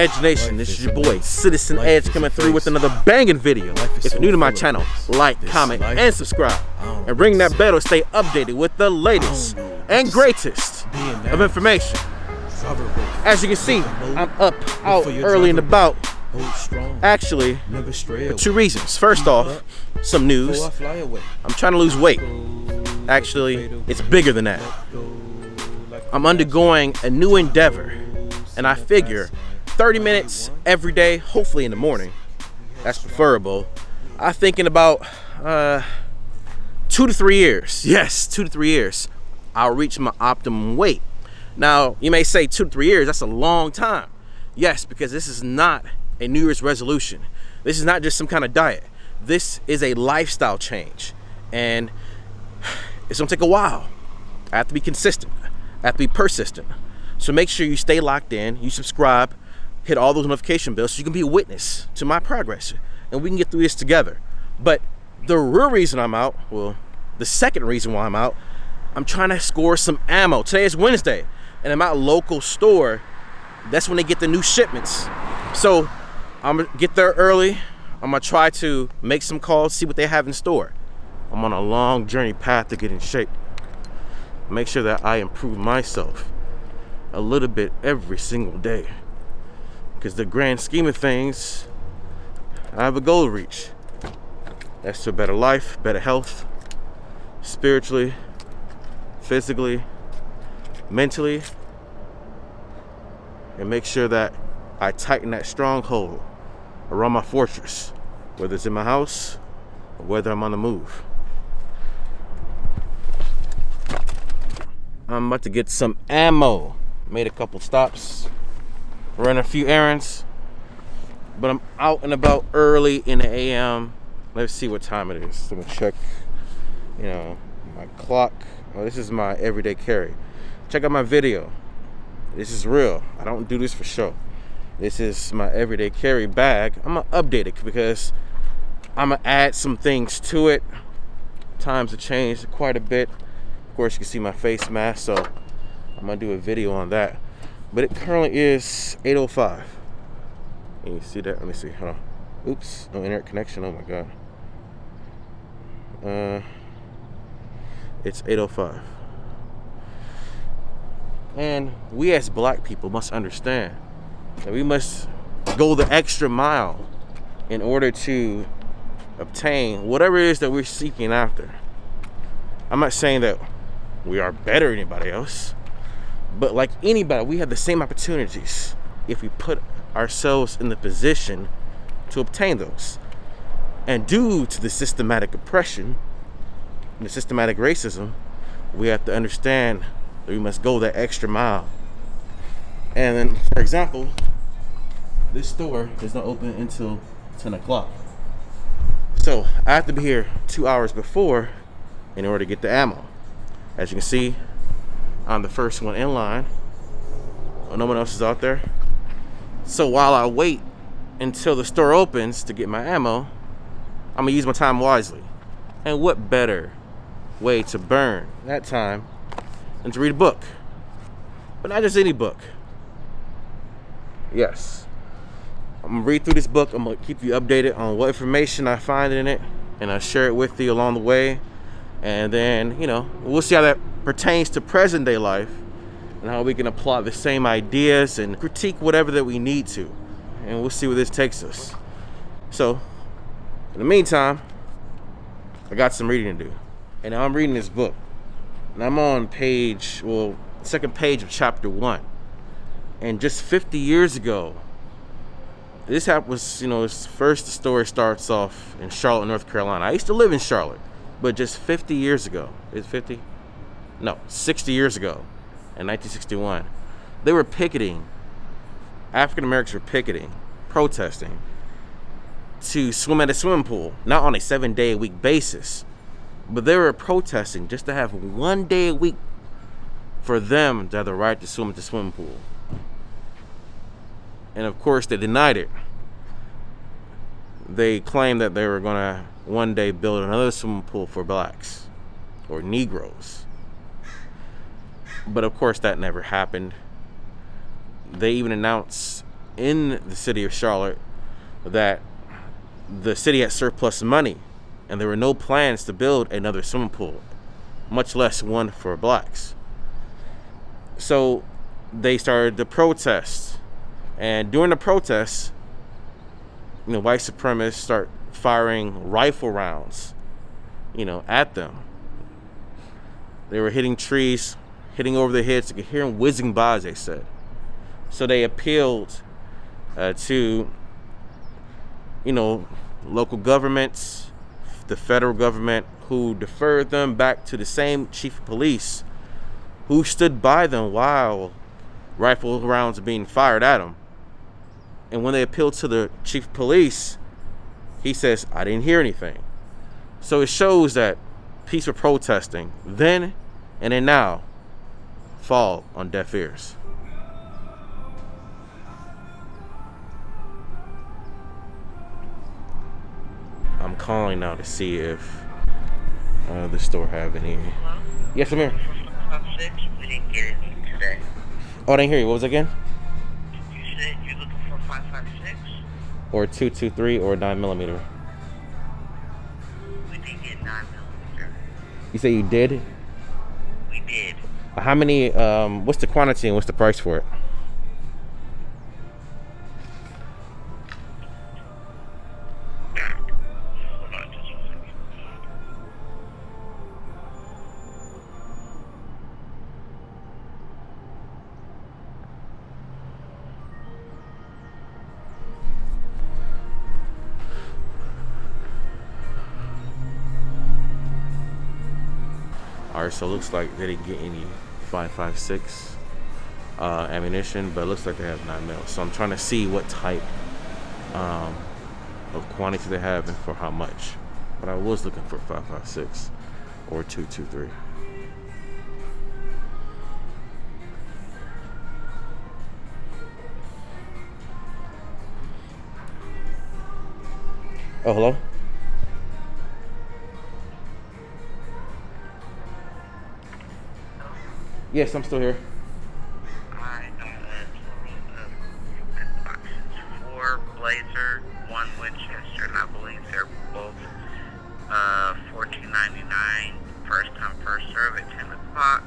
Edge Nation, this is your boy Citizen Edge coming through with another banging video. If you're new to my channel, like, comment, and subscribe, and ring that bell to stay updated with the latest and greatest of information. As you can see, I'm out early and about. Actually, for two reasons. First off, some news. I'm trying to lose weight. Actually, it's bigger than that. I'm undergoing a new endeavor, and I figure 30 minutes every day, hopefully in the morning, that's preferable. I'm thinking about 2 to 3 years. Yes, 2 to 3 years, I'll reach my optimum weight. Now, you may say 2 to 3 years, that's a long time. Yes, because this is not a New Year's resolution. This is not just some kind of diet. This is a lifestyle change, and it's gonna take a while. I have to be consistent. I have to be persistent. So make sure you stay locked in, you subscribe, hit all those notification bells so you can be a witness to my progress, and we can get through this together. But the real reason I'm out, well, the second reason why I'm out, I'm trying to score some ammo. Today is Wednesday, and I'm at a local store. That's when they get the new shipments. So I'm gonna get there early. I'm gonna try to make some calls, see what they have in store. I'm on a long journey path to get in shape. Make sure that I improve myself a little bit every single day. Because the grand scheme of things, I have a goal to reach. That's to a better life, better health, spiritually, physically, mentally, and make sure that I tighten that stronghold around my fortress, whether it's in my house or whether I'm on the move. I'm about to get some ammo. Made a couple stops, ran a few errands, but I'm out and about early in the AM. Let's see what time it is. I'm gonna check, my clock. Oh, this is my everyday carry. Check out my video. This is real. I don't do this for show. This is my everyday carry bag. I'm gonna update it because I'm gonna add some things to it. Times have changed quite a bit. Of course, you can see my face mask, so I'm gonna do a video on that. But it currently is 8:05. Can you see that? Let me see. Hold on. Oops, no internet connection. Oh my god. It's 8:05. And we as black people must understand that we must go the extra mile in order to obtain whatever it is that we're seeking after. I'm not saying that we are better than anybody else, but like anybody, we have the same opportunities if we put ourselves in the position to obtain those. And due to the systematic oppression and the systematic racism, we have to understand that we must go that extra mile. And then, for example, this store is not open until 10 o'clock. So I have to be here 2 hours before in order to get the ammo. As you can see, I'm the first one in line. No one else is out there. So while I wait until the store opens to get my ammo, I'm gonna use my time wisely. And what better way to burn that time than to read a book? But not just any book. Yes, I'm gonna read through this book. I'm gonna keep you updated on what information I find in it, and I'll share it with you along the way. And then, we'll see how that pertains to present day life and how we can apply the same ideas and critique whatever that we need to. And we'll see where this takes us. So, in the meantime, I got some reading to do. And I'm reading this book. And I'm on second page of chapter 1. And just 50 years ago, this was, first the story starts off in Charlotte, North Carolina. I used to live in Charlotte. But just 50 years ago, is it 50? No, 60 years ago, in 1961, they were picketing, African Americans were picketing, protesting, to swim at a swimming pool, not on a 7-day-a-week basis, but they were protesting just to have 1 day a week for them to have the right to swim at the swimming pool. And of course, they denied it. They claimed that they were gonna one day build another swimming pool for blacks or Negroes. But of course that never happened. They even announced in the city of Charlotte that the city had surplus money and there were no plans to build another swimming pool, much less one for blacks. So they started to protest, and during the protests, you know, white supremacists start firing rifle rounds, you know, at them. They were hitting trees, hitting over their heads. You could hear them whizzing by, as they said. So they appealed to, you know, local governments, the federal government, who deferred them back to the same chief of police who stood by them while rifle rounds are being fired at them. And when they appealed to the chief of police, he says, I didn't hear anything. So it shows that peaceful protesting then and then now fall on deaf ears. I'm calling now to see if the store have any. Hello? Yes, I'm here. We didn't get anything today. Oh, I didn't hear you. What was it again? You said you're looking for 556? Or 223 or 9mm. We didn't get 9mm. You say you did? We did. How many, what's the quantity and what's the price for it? Hold on just 1 second. Alright, so it looks like they didn't get any 5.56 ammunition, but it looks like they have 9mm. So I'm trying to see what type of quantity they have and for how much. But I was looking for 5.56 or 223. Oh, hello? Yes, I'm still here. Alright, boxes. 4 Blazer, 1 Winchester, and I believe they're both $14.99. First come, first serve at 10 o'clock.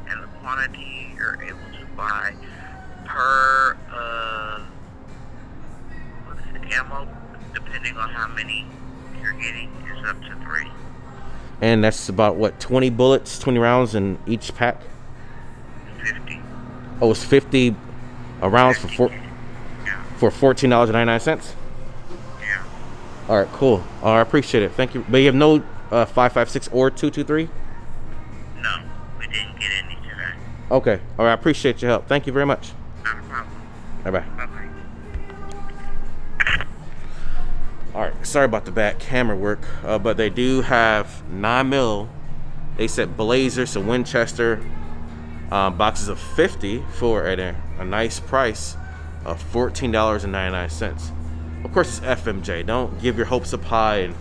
And the quantity you're able to buy per ammo, depending on how many you're getting, is up to 3. And that's about what, 20 bullets, 20 rounds in each pack? 50. Oh, it's 50 rounds for Yeah. $14.99. Yeah. All right, cool. I appreciate it. Thank you. But you have no 5.56 or 223? No, we didn't get any today. Okay. All right. I appreciate your help. Thank you very much. Not a problem. Bye bye. Bye-bye. All right. Sorry about the bad camera work, but they do have 9mm. They said Blazer, so Winchester. Boxes of 50 for a nice price of $14.99. Of course, it's FMJ. Don't give your hopes up high and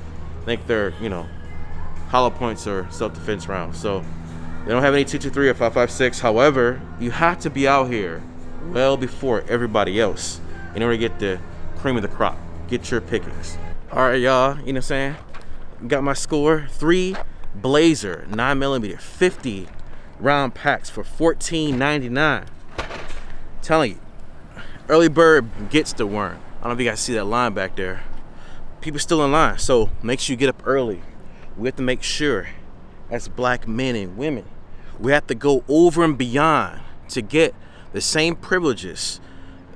think they're, you know, hollow points or self-defense rounds. So they don't have any 223 or 5.56. However, you have to be out here well before everybody else in order to get the cream of the crop. Get your pickings. All right, y'all. You know what I'm saying? Got my score. 3 Blazer 9mm 50 round packs for $14.99. Telling you, early bird gets the worm. I don't know if you guys see that line back there. People still in line, so make sure you get up early. We have to make sure, as black men and women, we have to go over and beyond to get the same privileges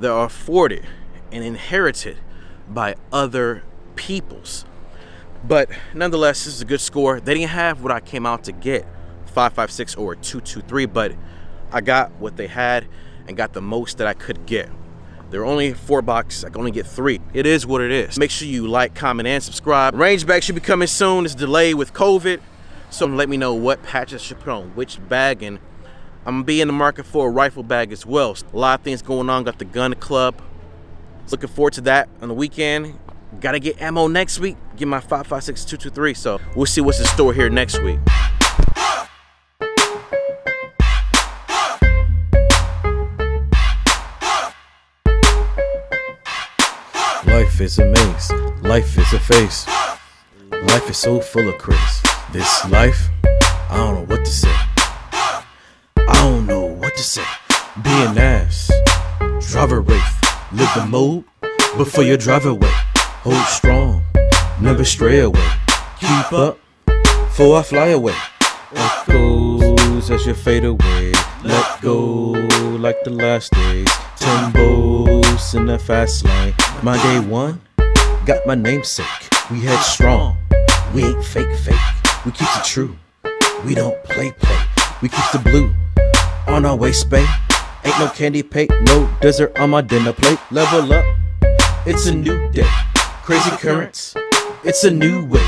that are afforded and inherited by other peoples. But nonetheless, this is a good score. They didn't have what I came out to get, 5.56 or 223, but I got what they had and got the most that I could get. There are only 4 boxes. I can only get 3. It is what it is. Make sure you like, comment, and subscribe. Range bag should be coming soon. It's delayed with COVID, so let me know what patches I should put on which bag, and I'm gonna be in the market for a rifle bag as well. A lot of things going on. Got the gun club. Looking forward to that on the weekend. Gotta get ammo next week. Get my 5.56 223. So we'll see what's in store here next week. Life is a maze, life is a phase. Life is so full of craze. This life, I don't know what to say. I don't know what to say. Be an ass, drive a wraith. Live the mode before you drive away. Hold strong, never stray away. Keep up, before I fly away. Echoes as you fade away. Let go like the last days. 10 bows in the fast lane. My day one, got my namesake. We head strong, we ain't fake. We keep it true, we don't play. We keep the blue on our waist, babe. Ain't no candy paint, no dessert on my dinner plate. Level up, it's a new day. Crazy currents, it's a new way.